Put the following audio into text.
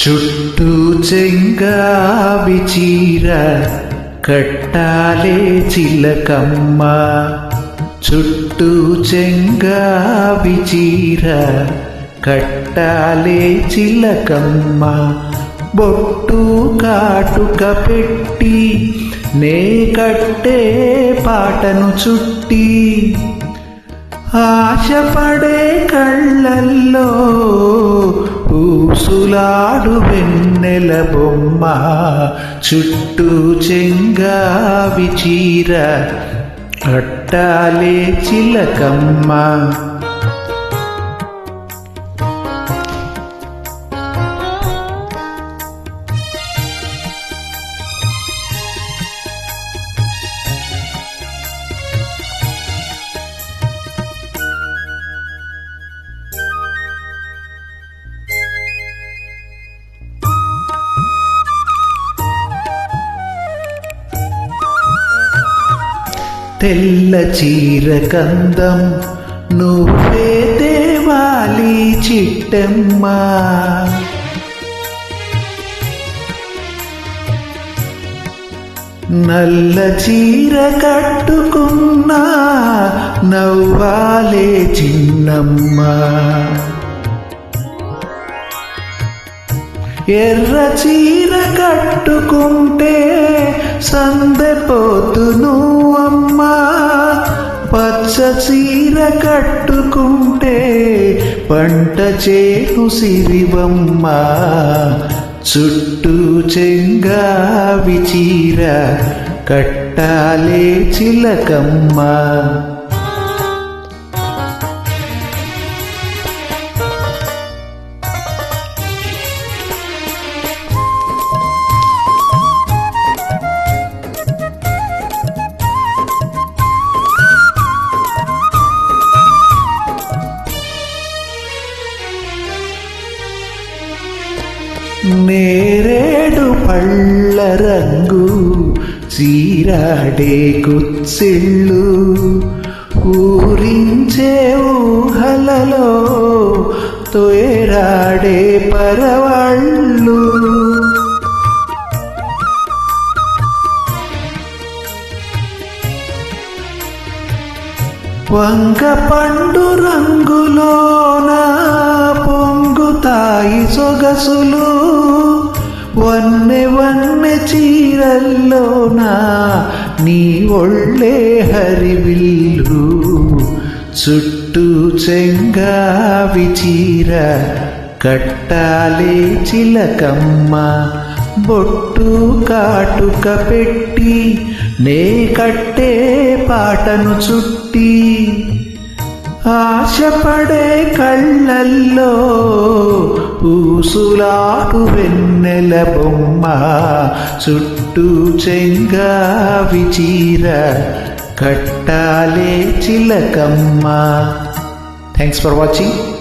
చుట్టూ చెంగావి చీర కట్టాలే చిలకమ్మ. చుట్టూ చెంగావి చీర కట్టాలే చిలకమ్మ. బొట్టు కాటుక పెట్టి నే కట్టే పాటను చుట్టి ఆశపడే కళ్ళల్లో ఊసులాడు వెన్నెల బొమ్మ. చుట్టూ చెంగావి చీర కట్టాలే చిలకమ్మ. తెల్ల చీర కందం నువ్వే దేవాలి చిట్టమ్మ. నల్ల చీర కట్టుకున్నా నవ్వాలే చిన్నమ్మ. ఎర్ర చీర కట్టుకుంటే సందెపోతును అమ్మా. పచ్చ చీర కట్టుకుంటే పంట చేను సిరివమ్మ. చుట్టూ చెంగావి చీర కట్టాలే చిలకమ్మ. నేరేడు పళ్ళ రంగు చీరాడే కుచ్చిళ్ళు ఊరించే ఊహలలో తొయరాడే పరవాళ్ళు. వంగ పండు రంగులోన పొంగుతాయి సొగసులు. వన్నె వన్నె చీరల్లోన నీ ఒళ్ళే హరివిల్లు. చుట్టూ చెంగావి చీర కట్టాలే చిలకమ్మ. బొట్టు కాటుక పెట్టి నే కట్టే పాటను చుట్టి ఆశపడే కళ్ళల్లో ఊసులాడు వెన్నెల బొమ్మ. చుట్టూ చెంగావి చీర కట్టాలే చిలకమ్మ. Thanks for watching.